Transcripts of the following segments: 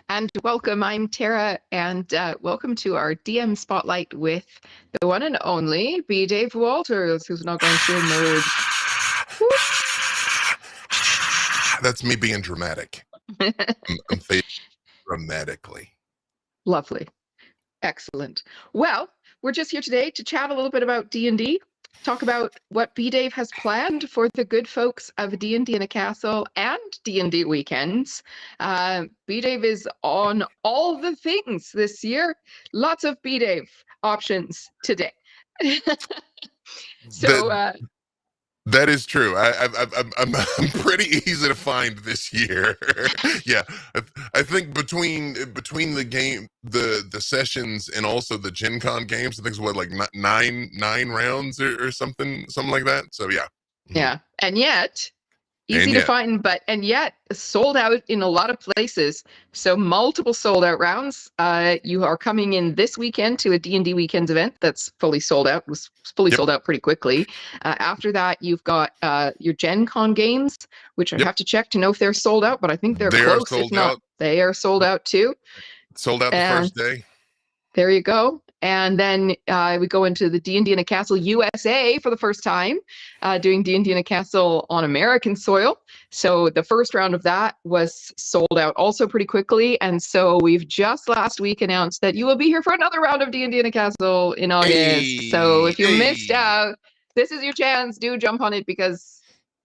And welcome. I'm Tara, and welcome to our DM Spotlight with the one and only B. Dave Walters, who's now going to emerge. That's me being dramatic. I'm fading dramatically. Lovely. Excellent. Well, we're just here today to chat a little bit about D&D, talk about what B. Dave has planned for the good folks of D&D in a Castle and D&D weekends. B. Dave is on all the things this year. Lots of B. Dave options today. That is true. I'm pretty easy to find this year. Yeah, I think between the game, the sessions, and also the Gen Con games, I think it's what, like nine rounds or something like that. So yeah. Yeah, and yet easy to find, and yet sold out in a lot of places. So multiple sold out rounds. You are coming in this weekend to a D&D Weekends event that's fully sold out. It was fully sold out pretty quickly. After that, you've got your Gen Con games, which I have to check to know if they're sold out, but I think they're close. If not, they are sold out too. Sold out the first day. There you go. And then we go into the D&D in a Castle USA for the first time, doing D&D in a Castle on American soil. So the first round of that was sold out also pretty quickly. And so we've just last week announced that you will be here for another round of D&D in a Castle in August. So if you missed out, this is your chance. Do jump on it because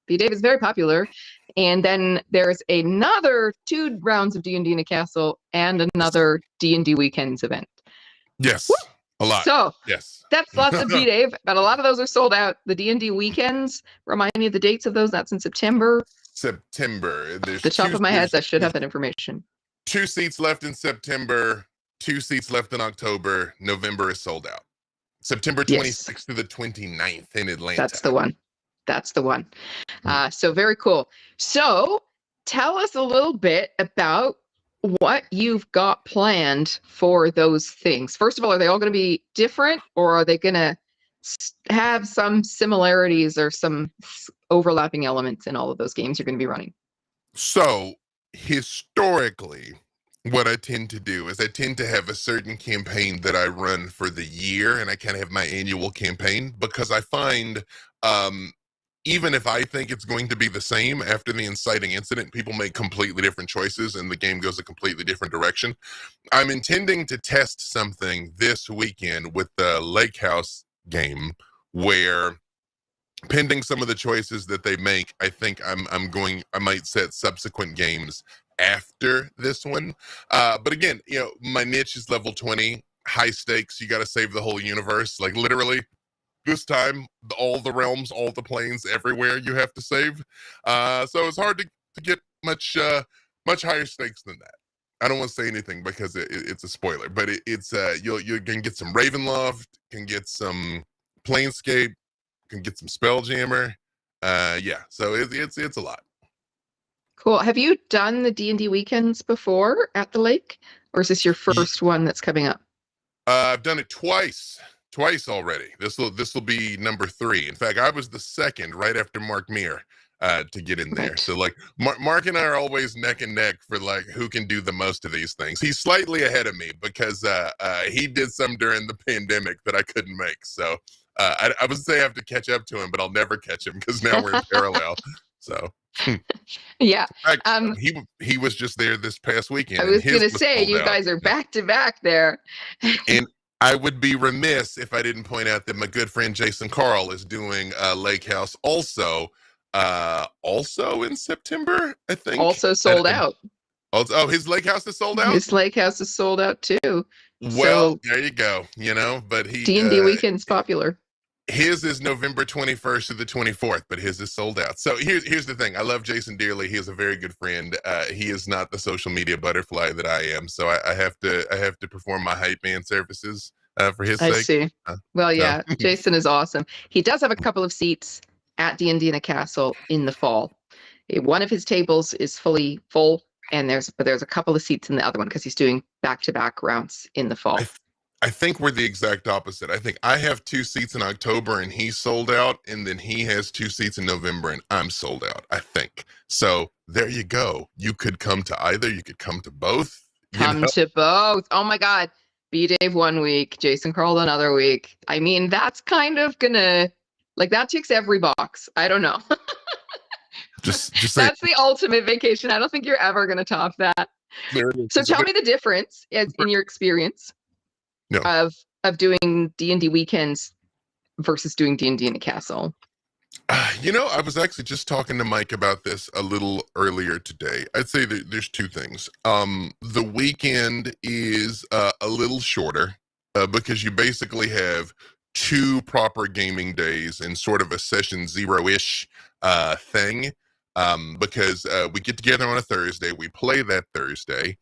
B-Dave is very popular. And then there's another 2 rounds of D&D in a Castle and another D&D Weekends event. Yes. Woo! A lot. So yes, that's lots of B-Dave, but a lot of those are sold out. The D&D weekends, remind me of the dates of those. That's in September. There's the top of my head, I should have that information. 2 seats left in September, 2 seats left in October. November is sold out. September 26th to the 29th in Atlanta. That's the one. That's the one. So very cool. So tell us a little bit about what you've got planned for those things. First of all, are they all going to be different, or are they going to have some similarities or some overlapping elements in all of those games you're going to be running? So historically, what I tend to do is I tend to have a certain campaign that I run for the year, and I kind of have my annual campaign, because I find even if I think it's going to be the same after the inciting incident, people make completely different choices and the game goes a completely different direction. I'm intending to test something this weekend with the Lake House game where, pending some of the choices that they make, I think I might set subsequent games after this one. But again, my niche is level 20, high stakes. You got to save the whole universe. Like literally, this time, all the realms, all the planes, everywhere you have to save. So it's hard to get much higher stakes than that. I don't want to say anything because it's a spoiler, but it's you can get some Ravenloft, can get some Planescape, can get some Spelljammer. So it's a lot. Cool. Have you done the D&D weekends before at the lake, or is this your first one that's coming up? I've done it twice already. This will be number 3. In fact, I was the second right after Mark Meir to get in there. Right. So like Mark and I are always neck and neck for like who can do the most of these things. He's slightly ahead of me because he did some during the pandemic that I couldn't make. So I would say I have to catch up to him, but I'll never catch him because now we're in parallel. So yeah. He was just there this past weekend. I was going to say, you guys are back to back there. And I would be remiss if I didn't point out that my good friend Jason Carl is doing Lake House also in September, I think. Also sold out. Oh, his Lake House is sold out? His Lake House is sold out too. Well, there you go. But D&D weekend's popular. His is November 21st to the 24th, but his is sold out. So here's the thing. I love Jason dearly. He is a very good friend. He is not the social media butterfly that I am. So I have to perform my hype man services for his sake. I see. Well, yeah, Jason is awesome. He does have a couple of seats at D&D in a Castle in the fall. One of his tables is fully full, and there's a couple of seats in the other one because he's doing back-to-back rounds in the fall. I think we're the exact opposite. I think I have 2 seats in October and he's sold out, and then he has 2 seats in November and I'm sold out, I think. So there you go. You could come to either. You could come to both. You Come know, to both. Oh my God. B Dave one week, Jason Carl another week. I mean, that's kind of gonna, like, that ticks every box. I don't know. just saying. That's the ultimate vacation. I don't think you're ever gonna top that. There it So is. tell me the difference in your experience No. of doing D&D weekends versus doing D&D in a castle. You know, I was actually just talking to Mike about this a little earlier today. I'd say that there's two things. The weekend is a little shorter because you basically have two proper gaming days and sort of a session zero-ish thing. Because we get together on a Thursday, we play that Thursday.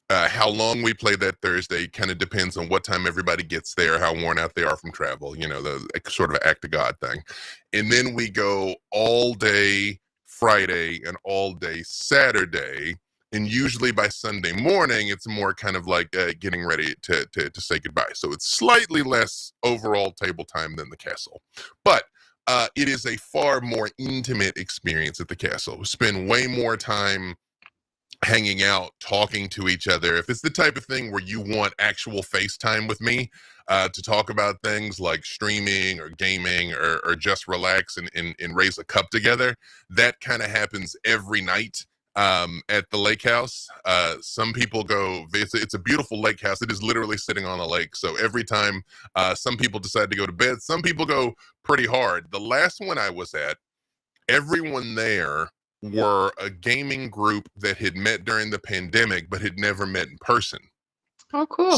How long we play that Thursday kind of depends on what time everybody gets there, how worn out they are from travel, you know, the sort of act of God thing. And then we go all day Friday and all day Saturday. And usually by Sunday morning, it's more kind of like getting ready to say goodbye. So it's slightly less overall table time than the castle. But it is a far more intimate experience at the castle. We spend way more time hanging out, talking to each other. If it's the type of thing where you want actual FaceTime with me to talk about things like streaming or gaming or just relax and raise a cup together, that kind of happens every night at the lake house. Some people go, it's a beautiful lake house. It is literally sitting on a lake. So every time some people decide to go to bed, some people go pretty hard. The last one I was at, everyone there were a gaming group that had met during the pandemic but had never met in person. Oh, cool.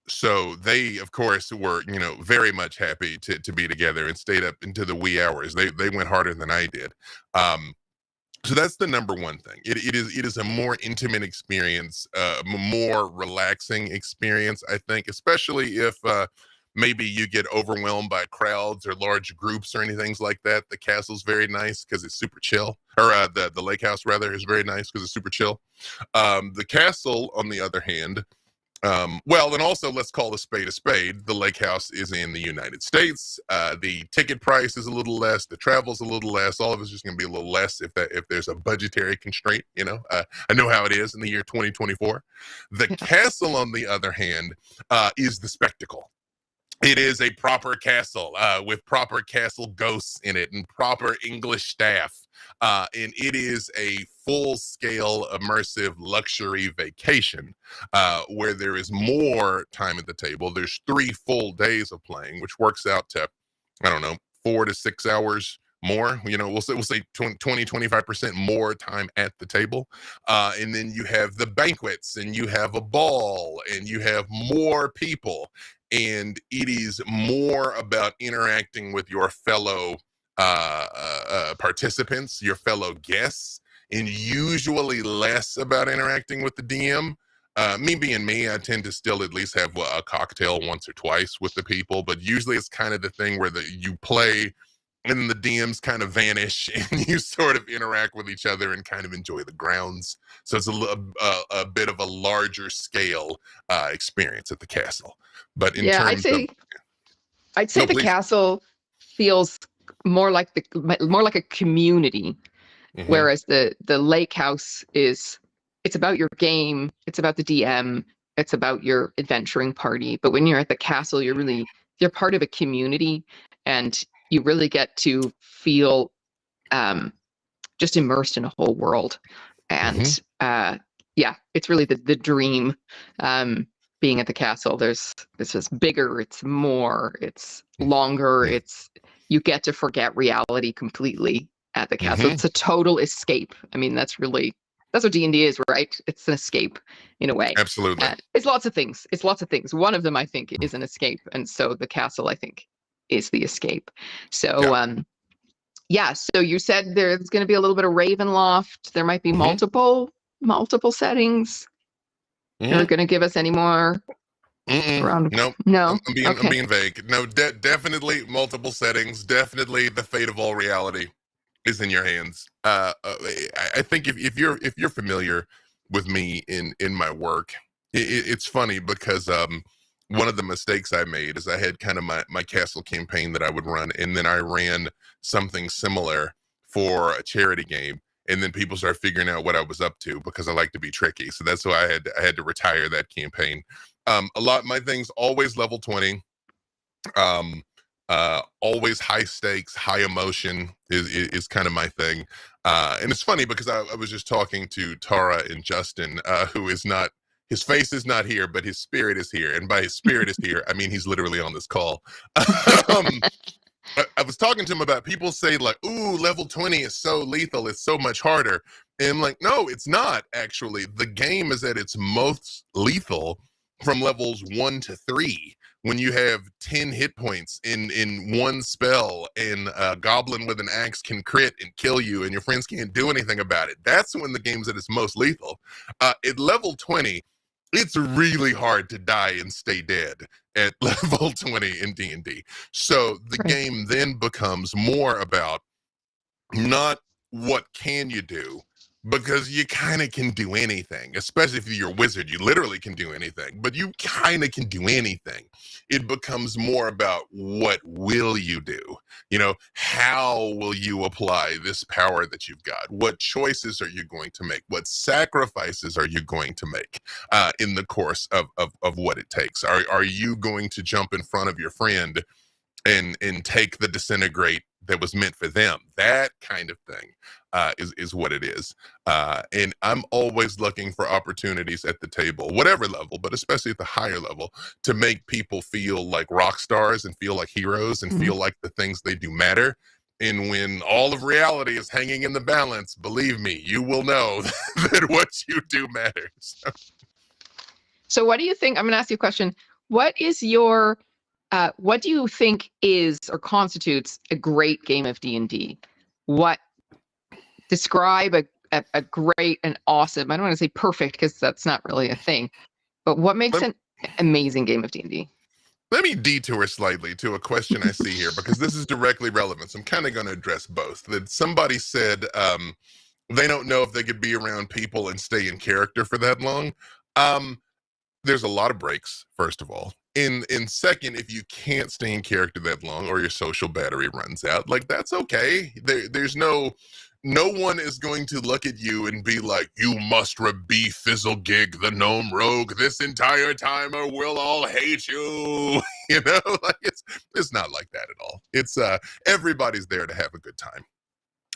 So they, of course, were, you know, very much happy to be together and stayed up into the wee hours. They went harder than I did. So that's the number one thing. It is a more intimate experience, more relaxing experience, I think, especially if maybe you get overwhelmed by crowds or large groups or anything like that. The castle's very nice because it's super chill, or the lake house rather is very nice because it's super chill. The castle, on the other hand, well, and also let's call a spade a spade. The lake house is in the United States. The ticket price is a little less. The travel's a little less. All of it's just going to be a little less if there's a budgetary constraint. You know, I know how it is in the year 2024. The castle, on the other hand, is the spectacle. It is a proper castle with proper castle ghosts in it and proper English staff. And it is a full-scale immersive luxury vacation where there is more time at the table. There's 3 full days of playing, which works out to, I don't know, 4 to 6 hours more. You know, we'll say 20, 25% more time at the table. And then you have the banquets and you have a ball and you have more people. And it is more about interacting with your fellow participants, your fellow guests, and usually less about interacting with the DM. Me being me, I tend to still at least have a cocktail once or twice with the people, but usually it's kind of the thing where you play and then the DMs kind of vanish and you sort of interact with each other and kind of enjoy the grounds. So it's a bit of a larger scale experience at the castle. But in Yeah, terms of, I'd say no, the please. castle feels more like a community, whereas the lake house it's about your game, it's about the DM, it's about your adventuring party. But when you're at the castle, you're part of a community, and you really get to feel just immersed in a whole world. And yeah, it's really the dream. Being at the castle, it's just bigger, it's more, it's longer, you get to forget reality completely at the castle. It's a total escape. I mean, that's what D&D is, right? It's an escape in a way. Absolutely. It's lots of things. One of them, I think, is an escape. And so the castle, I think, is the escape. So, yeah. So you said there's going to be a little bit of Ravenloft. There might be multiple settings. You're going to give us any more? No, No. I'm being vague. No, definitely multiple settings. Definitely the fate of all reality is in your hands. I think if you're familiar with me in my work, it's funny because one of the mistakes I made is I had kind of my castle campaign that I would run, and then I ran something similar for a charity game. and then people started figuring out what I was up to because I like to be tricky. So that's why I had to retire that campaign. A lot of my things always level 20. Always high stakes, high emotion is kind of my thing. And it's funny because I was just talking to Tara and Justin, who is not, his face is not here, but his spirit is here. And by his spirit is here, I mean he's literally on this call. I was talking to him about, people say like, ooh, level 20 is so lethal, it's so much harder. And I'm like, no, it's not actually. The game is at its most lethal from levels 1 to 3. When you have 10 hit points in one spell, and a goblin with an axe can crit and kill you and your friends can't do anything about it. That's when the game's at its most lethal. At level 20, it's really hard to die and stay dead at level 20 in D&D. So the game then becomes more about not what can you do, because you kind of can do anything, especially if you're a wizard. You literally can do anything, but you kind of can do anything. It becomes more about what will you do? You know, how will you apply this power that you've got? What choices are you going to make? What sacrifices are you going to make in the course of what it takes? Are you going to jump in front of your friend and take the disintegrate that was meant for them? That kind of thing is what it is. And I'm always looking for opportunities at the table, whatever level, but especially at the higher level, to make people feel like rock stars and feel like heroes and feel like the things they do matter. And when all of reality is hanging in the balance, believe me, you will know that what you do matters. So what do you think? I'm going to ask you a question. What is your what do you think is or constitutes a great game of D&D? What describe a great and awesome, I don't want to say perfect because that's not really a thing, but what makes an amazing game of D&D? Let me detour slightly to a question I see here, because this is directly relevant. So I'm kind of going to address both. That somebody said they don't know if they could be around people and stay in character for that long. There's a lot of breaks, first of all. In second, if you can't stay in character that long or your social battery runs out, like, that's okay. There's no one is going to look at you and be like, you must be Fizzlegig the gnome rogue this entire time or we'll all hate you. You know, like, it's not like that at all. It's everybody's there to have a good time.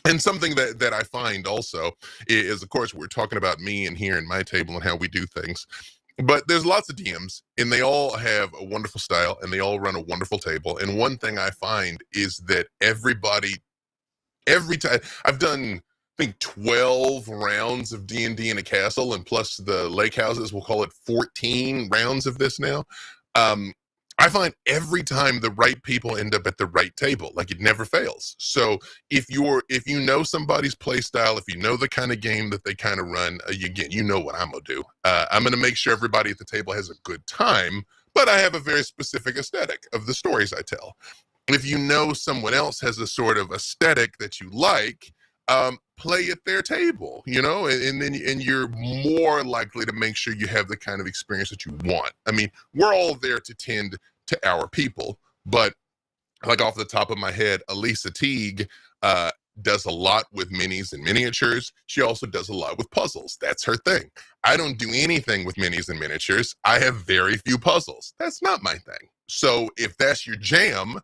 And something that I find also is, of course, we're talking about me and here and my table and how we do things. But there's lots of DMs, and they all have a wonderful style, and they all run a wonderful table. And one thing I find is that everybody, every time, I've done, I think, 12 rounds of D&D in a castle, and plus the lake houses, we'll call it 14 rounds of this now. I find every time the right people end up at the right table. Like, it never fails. So if you know somebody's play style, if you know the kind of game that they kind of run, you know what I'm gonna do. I'm gonna make sure everybody at the table has a good time, but I have a very specific aesthetic of the stories I tell. If you know someone else has a sort of aesthetic that you like, play at their table, you know, and then you're more likely to make sure you have the kind of experience that you want. I mean, we're all there to tend to our people, but like, off the top of my head, Elisa Teague does a lot with minis and miniatures. She also does a lot with puzzles. That's her thing. I don't do anything with minis and miniatures. I have very few puzzles. That's not my thing. So if that's your jam,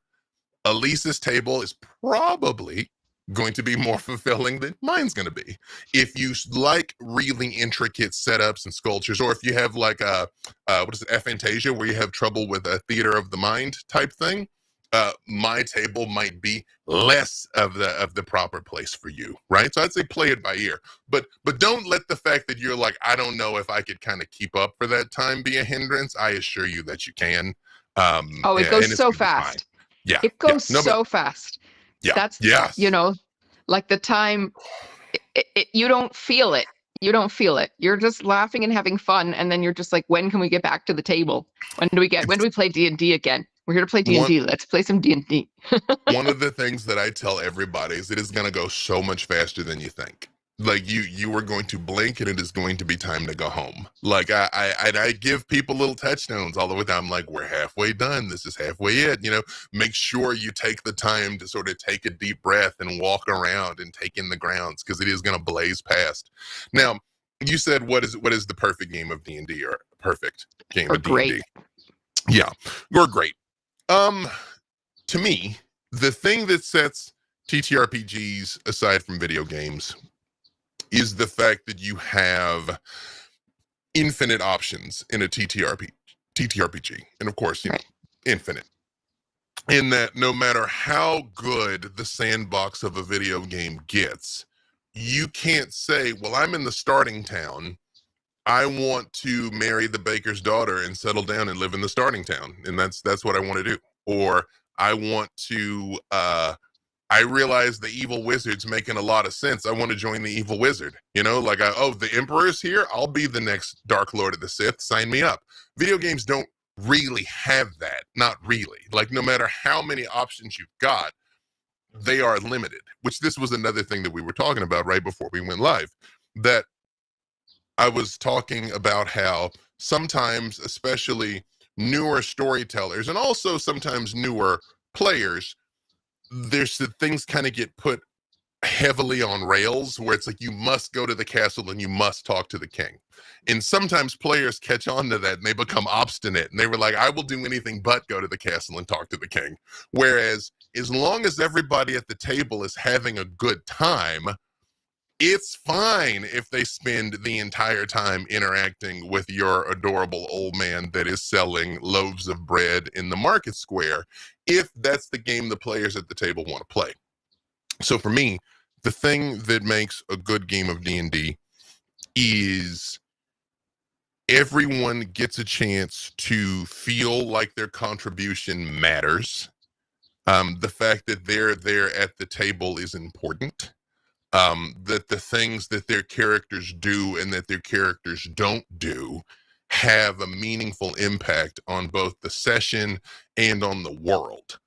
Elisa's table is probably going to be more fulfilling than mine's going to be. If you like really intricate setups and sculptures, or if you have like a what is it, aphantasia, where you have trouble with a theater of the mind type thing, my table might be less of the proper place for you, right? So I'd say play it by ear, but don't let the fact that you're like, I don't know if I could kind of keep up for that time, be a hindrance. I assure you that you can. It goes so fast. Yeah, it goes so fast. Yeah, that's, yes. You know, like the time, you don't feel it. You don't feel it. You're just laughing and having fun, and then you're just like, when can we get back to the table? When do we play D&D again? We're here to play D&D. Let's play some D&D. One of the things that I tell everybody is it is going to go so much faster than you think. Like you are going to blink and it is going to be time to go home. Like I give people little touchstones all the way down. I'm like, we're halfway done. This is halfway it. Make sure you take the time to sort of take a deep breath and walk around and take in the grounds, because it is going to blaze past. Now, you said what is the perfect game of D&D, or perfect game Or of D&D? great. Yeah, or great. To me, the thing that sets TTRPGs aside from video games is the fact that you have infinite options in a TTRPG. And of course, Right. Infinite. In that no matter how good the sandbox of a video game gets, you can't say, well, I'm in the starting town. I want to marry the baker's daughter and settle down and live in the starting town. And that's what I want to do. Or I want to I realize the evil wizard's making a lot of sense. I want to join the evil wizard. The emperor's here. I'll be the next Dark Lord of the Sith. Sign me up. Video games don't really have that. Not really. Like, no matter how many options you've got, they are limited, which this was another thing that we were talking about right before we went live, that I was talking about how sometimes, especially newer storytellers and also sometimes newer players, there's the things kind of get put heavily on rails where it's like, you must go to the castle and you must talk to the king. And sometimes players catch on to that and they become obstinate and they were like, I will do anything but go to the castle and talk to the king. Whereas as long as everybody at the table is having a good time, it's fine if they spend the entire time interacting with your adorable old man that is selling loaves of bread in the market square, if that's the game the players at the table want to play. So for me, the thing that makes a good game of D&D is everyone gets a chance to feel like their contribution matters. The fact that they're there at the table is important. That the things that their characters do and that their characters don't do have a meaningful impact on both the session and on the world.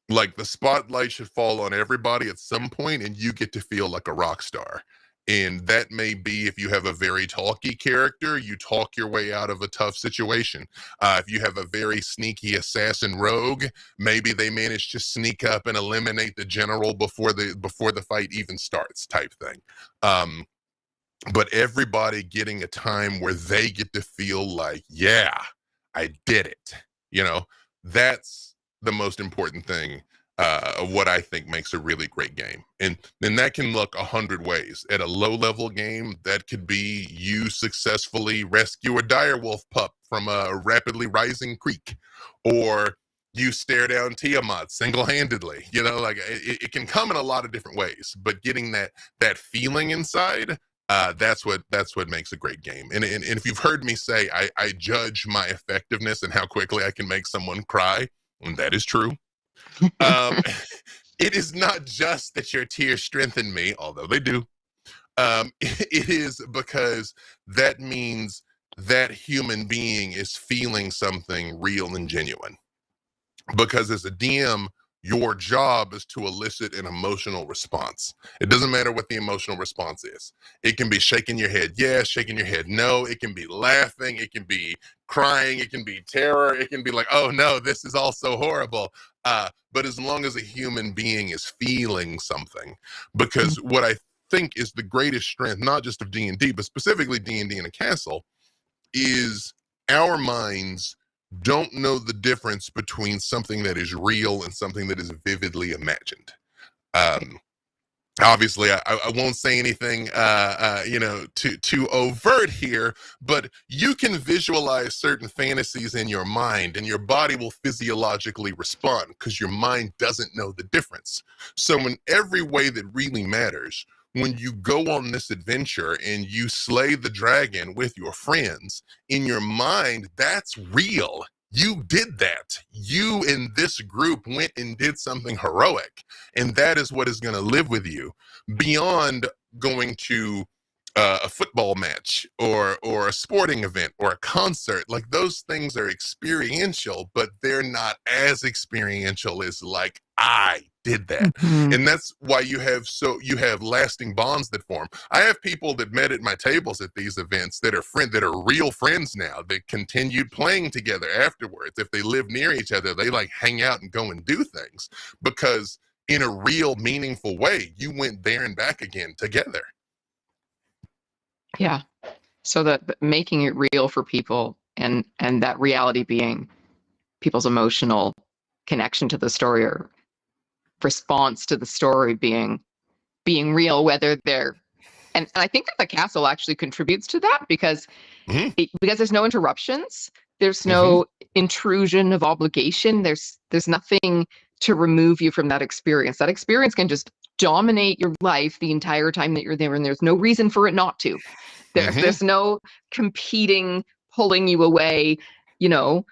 Like, the spotlight should fall on everybody at some point and you get to feel like a rock star. And that may be, if you have a very talky character, you talk your way out of a tough situation. If you have a very sneaky assassin rogue, maybe they manage to sneak up and eliminate the general before the fight even starts, type thing. But everybody getting a time where they get to feel like, yeah, I did it. That's the most important thing of what I think makes a really great game. And that can look 100 ways. At a low-level game, that could be you successfully rescue a direwolf pup from a rapidly rising creek, or you stare down Tiamat single-handedly. It can come in a lot of different ways, but getting that feeling inside, that's what makes a great game. And if you've heard me say I judge my effectiveness and how quickly I can make someone cry, and that is true. It is not just that your tears strengthen me, although they do. It is because that means that human being is feeling something real and genuine. Because as a DM, your job is to elicit an emotional response. It doesn't matter what the emotional response is. It can be shaking your head yes, shaking your head no. It can be laughing. It can be crying. It can be terror. It can be like, oh no, this is all so horrible. But as long as a human being is feeling something, because what I think is the greatest strength, not just of D&D, but specifically D&D in a castle, is our minds don't know the difference between something that is real and something that is vividly imagined. Obviously, I won't say anything, too overt here, but you can visualize certain fantasies in your mind and your body will physiologically respond because your mind doesn't know the difference. So in every way that really matters, when you go on this adventure and you slay the dragon with your friends, in your mind, that's real. You did that. You and this group went and did something heroic. And that is what is going to live with you beyond going to a football match or a sporting event or a concert. Like, those things are experiential, but they're not as experiential as like I did that. Mhm. And that's why you have lasting bonds that form. I have people that met at my tables at these events that are real friends now, that continued playing together afterwards. If they live near each other, they like hang out and go and do things because in a real meaningful way, you went there and back again together. Yeah. So that making it real for people, and that reality being people's emotional connection to the story, or response to the story being real, whether they're, and I think that the castle actually contributes to that, because Mhm, because there's no interruptions, there's mhm, no intrusion of obligation, there's nothing to remove you from that experience. That experience can just dominate your life the entire time that you're there, and there's no reason for it not to. mhm. There's no competing, pulling you away, you know,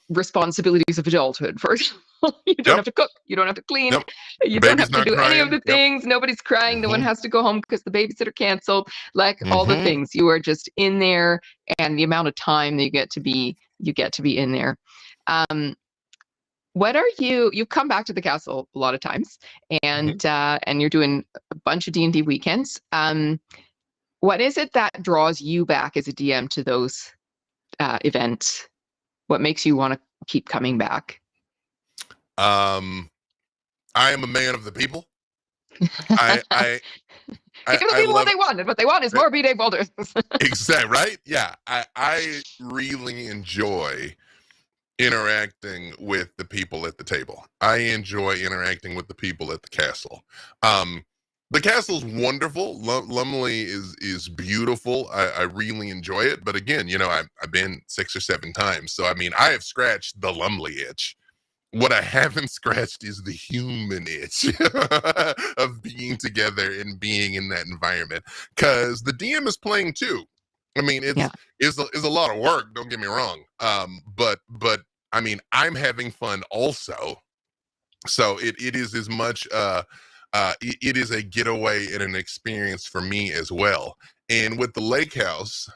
responsibilities of adulthood. For example, you don't Yep, have to cook, you don't have to clean, yep. you The don't baby's have to not do any of crying. the Yep. things. Nobody's crying. No one Mhm, has to go home because the babysitter canceled. Like all the mhm. things, you are just in there, and the amount of time that you get to be in there. Um, what are you've come back to the castle a lot of times, Mhm. and you're doing a bunch of D&D weekends. What is it that draws you back as a DM to those events? What makes you want to keep coming back? Um, I am a man of the people. I Give I the I people what love they want, and what they want is more B-Day folders. exact right. Yeah, I really enjoy interacting with the people at the table. I enjoy interacting with the people at the castle. Um, the castle's wonderful. Lumley is beautiful. I really enjoy it. But again, I've been 6 or 7 times, so I mean, I have scratched the Lumley itch. What I haven't scratched is the human itch of being together and being in that environment. Because the DM is playing too. I mean, Yeah, it's a lot of work. Don't get me wrong. But I mean, I'm having fun also. So it is as much it is a getaway and an experience for me as well. And with the lake house,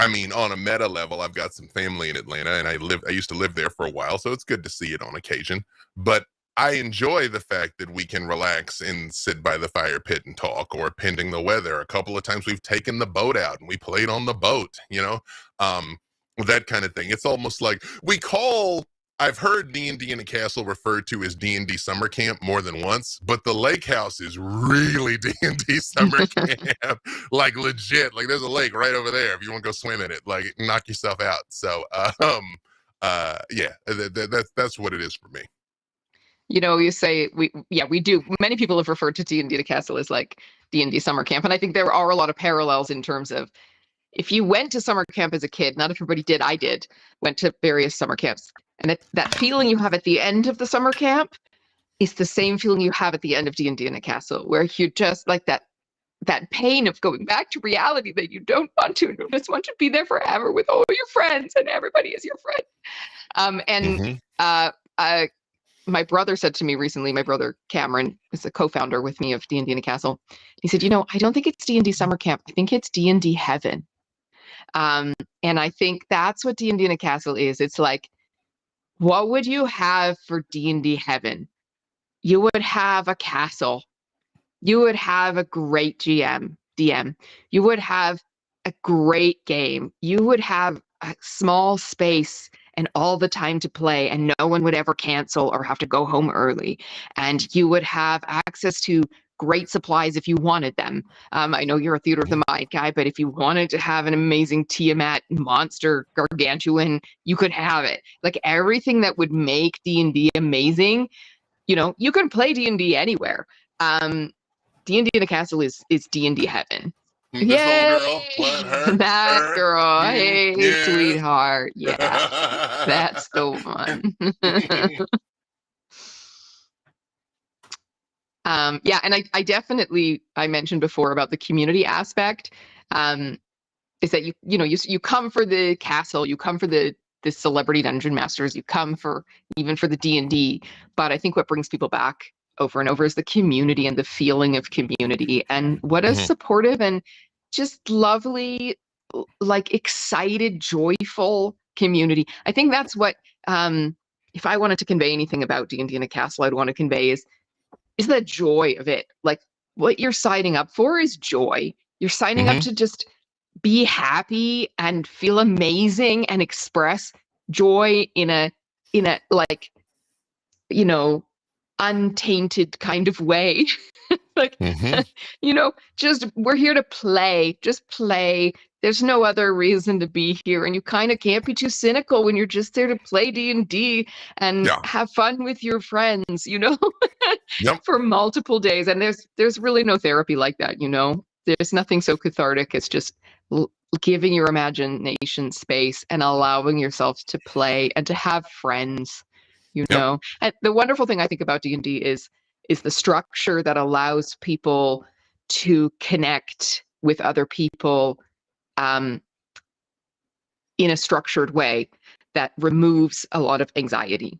I mean, on a meta level, I've got some family in Atlanta, and I used to live there for a while, so it's good to see it on occasion. But I enjoy the fact that we can relax and sit by the fire pit and talk, or pending the weather. A couple of times we've taken the boat out and we played on the boat, um, that kind of thing. It's almost like I've heard D&D in a castle referred to as D&D summer camp more than once, but the lake house is really D&D summer camp. Like legit, like there's a lake right over there if you want to go swim in it, like knock yourself out. So yeah, that's what it is for me. you say we do. Many people have referred to D&D the Castle as like D&D summer camp, and I think there are a lot of parallels in terms of, if you went to summer camp as a kid, not everybody did. I did. Went to various summer camps, and that feeling you have at the end of the summer camp is the same feeling you have at the end of D&D in a castle, where you just like that pain of going back to reality that you don't want to. You just want to be there forever with all your friends, and everybody is your friend. And Mm-hmm. uh, uh, my brother said to me recently, my brother Cameron is a co-founder with me of D&D in a Castle. He said, I don't think it's D&D summer camp. I think it's D&D heaven. Um, and I think that's what D&D in a Castle is. It's like, what would you have for D&D heaven? You would have a castle. You would have a great DM. You would have a great game. You would have a small space and all the time to play, and no one would ever cancel or have to go home early. And you would have access to great supplies if you wanted them. I know you're a theater of the mind guy, but if you wanted to have an amazing Tiamat monster gargantuan, you could have it. Like everything that would make D&D amazing, you can play D&D anywhere. D&D in the Castle is D&D heaven. This little girl, what Yay! her, That her, girl. Hey, yeah. sweetheart. Yeah, that's the one. Yeah, and I definitely, I mentioned before about the community aspect. Is that you come for the castle, you come for the celebrity dungeon masters, you come for even for the D&D, but I think what brings people back over and over is the community and the feeling of community, and what a Mhm, supportive and just lovely, like excited, joyful community. I think that's what, um if I wanted to convey anything about D&D in a castle, I'd want to convey is the joy of it. Like, what you're signing up for is joy. You're signing up Hmm. to just be happy and feel amazing and express joy in a like, you know, untainted kind of way. Like, Hmm. just we're here to play, just play. There's no other reason to be here, and you kind of can't be too cynical when you're just there to play D&D and Yeah. have fun with your friends, Yep. for multiple days. And there's really no therapy like that. There's nothing so cathartic as just giving your imagination space and allowing yourself to play and to have friends. Yep. And the wonderful thing I think about D&D is the structure that allows people to connect with other people um, in a structured way that removes a lot of anxiety.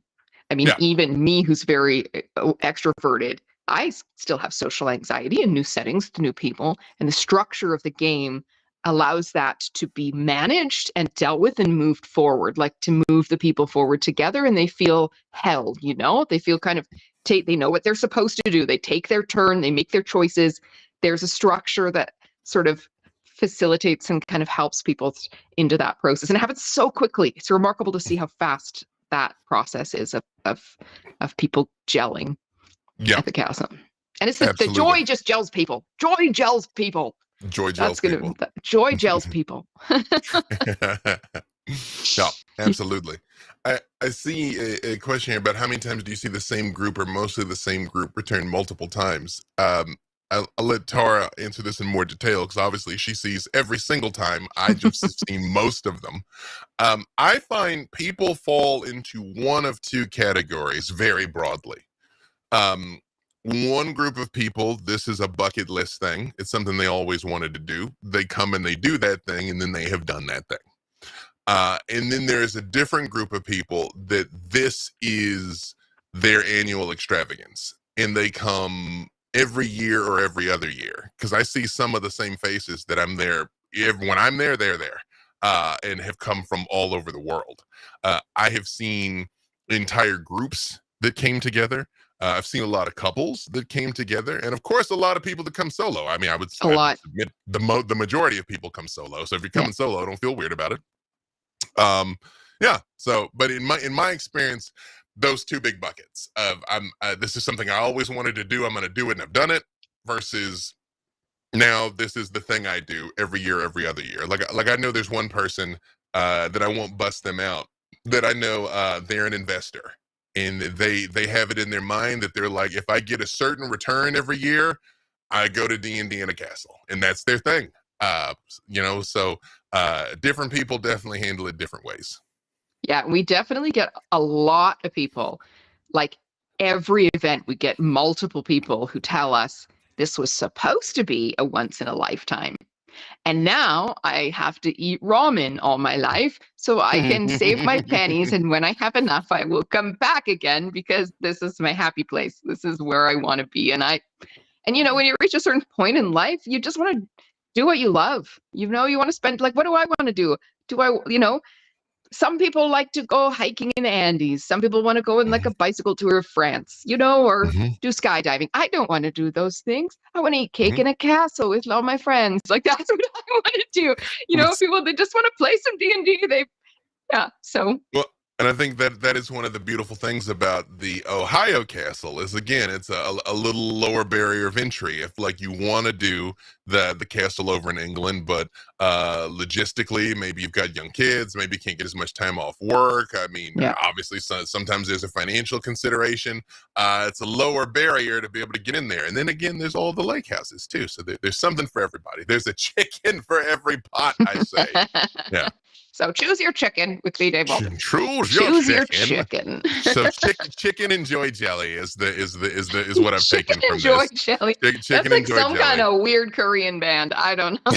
I mean, Yeah. even me, who's very extroverted, I still have social anxiety in new settings to new people. And the structure of the game allows that to be managed and dealt with and moved forward, like to move the people forward together, and they feel held, they feel kind of, they know what they're supposed to do. They take their turn, they make their choices. There's a structure that sort of facilitates and kind of helps people into that process, and it happens so quickly. It's remarkable to see how fast that process is of people gelling Yeah. at the castle. And it's the Absolutely. joy just gels people. Joy gels people. Joy gels people. Joy gels people. Yeah, absolutely. I see a question here about how many times do you see the same group or mostly the same group return multiple times? I'll let Tara answer this in more detail because obviously she sees every single time. I just have seen most of them. I find people fall into one of two categories very broadly. One group of people, this is a bucket list thing. It's something they always wanted to do. They come and they do that thing, and then they have done that thing. And then there is a different group of people that this is their annual extravagance, and they come every year or every other year. Because I see some of the same faces that I'm there. When I'm there, they're there, and have come from all over the world. I have seen entire groups that came together. I've seen a lot of couples that came together, and of course, a lot of people that come solo. I mean, I would submit the majority of people come solo. So if you're coming solo, don't feel weird about it. Yeah. So, but in my experience, those two big buckets of this is something I always wanted to do. I'm going to do it, and I've done it. Versus now, this is the thing I do every year, every other year. Like I know there's one person that I won't bust them out. That I know they're an investor. And they have it in their mind that they're like, if I get a certain return every year, I go to D&D in a castle, and that's their thing. So different people definitely handle it different ways. Yeah, we definitely get a lot of people. Like every event, we get multiple people who tell us this was supposed to be a once in a lifetime. And now I have to eat ramen all my life so I can save my pennies. And when I have enough, I will come back again because this is my happy place. This is where I want to be. And when you reach a certain point in life, you just want to do what you love. You want to spend, like, what do I want to do? Some people like to go hiking in the Andes. Some people want to go on like a bicycle tour of France, or do skydiving. I don't want to do those things. I want to eat cake in a castle with all my friends. Like, that's what I want to do. People, they just want to play some D&D. So. Well, and I think that is one of the beautiful things about the Ohio castle is, again, it's a little lower barrier of entry. If like you want to do the castle over in England, but logistically, maybe you've got young kids, maybe you can't get as much time off work. I mean, obviously, sometimes there's a financial consideration. It's a lower barrier to be able to get in there. And then again, there's all the lake houses too. So there's something for everybody. There's a chicken for every pot, I say. Yeah. So choose your chicken with B-Dave Walton. Choose your chicken. So chicken and joy jelly is what I've taken from joy this. Jelly. Chicken That's like and joy some jelly. kind of weird Korean band. I don't know.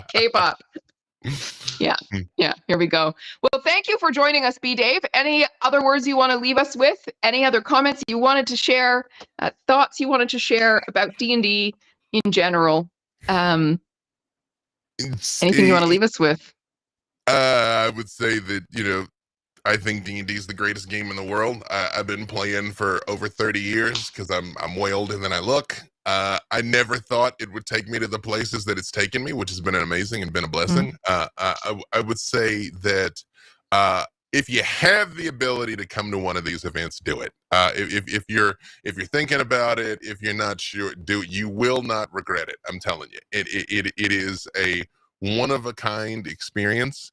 K-pop. Yeah. Here we go. Well, thank you for joining us, B-Dave. Any other words you want to leave us with? Any other comments you wanted to share? Thoughts you wanted to share about D&D in general? Anything you want to leave us with? I would say that I think D&D is the greatest game in the world. I've been playing for over 30 years because I'm way older than I look. I never thought it would take me to the places that it's taken me, which has been amazing and been a blessing. I would say that if you have the ability to come to one of these events, do it. If you're thinking about it, if you're not sure, do it. You will not regret it. I'm telling you, it is a one of a kind experience.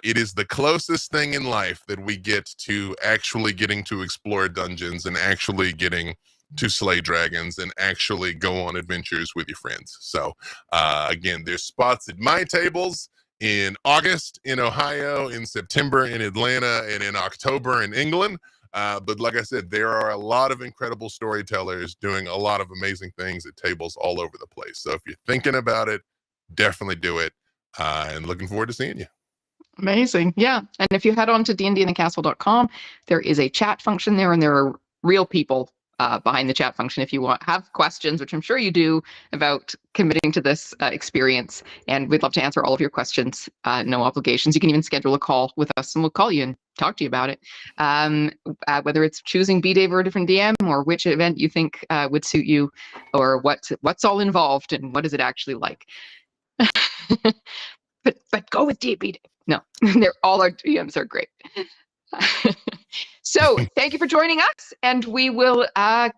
It is the closest thing in life that we get to actually getting to explore dungeons and actually getting to slay dragons and actually go on adventures with your friends. So again, there's spots at my tables in August in Ohio, in September in Atlanta, and in October in England. But like I said, there are a lot of incredible storytellers doing a lot of amazing things at tables all over the place. So if you're thinking about it, definitely do it. And looking forward to seeing you. Amazing. Yeah. And if you head on to dndinthecastle.com, there is a chat function there, and there are real people behind the chat function if you have questions, which I'm sure you do, about committing to this experience. And we'd love to answer all of your questions. No obligations. You can even schedule a call with us and we'll call you and talk to you about it. Whether it's choosing B-Day for a different DM or which event you think would suit you, or what's all involved and what is it actually like. But go with DB. No, all our DMs are great. So thank you for joining us, and we will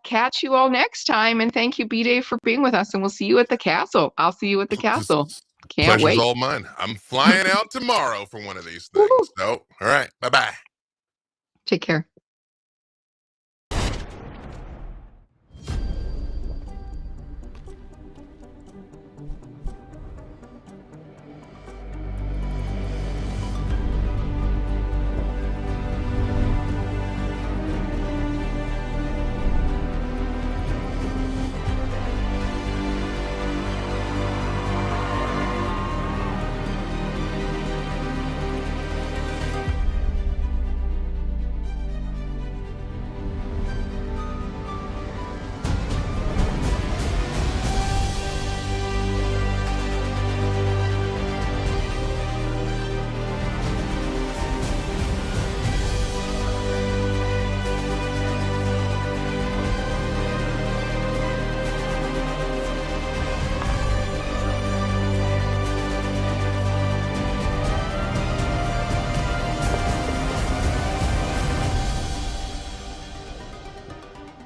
catch you all next time. And thank you, B-Day, for being with us, and we'll see you at the castle. I'll see you at the castle. Can't Pleasure's wait. all mine. I'm flying out tomorrow for one of these things. So, all right. Bye-bye. Take care.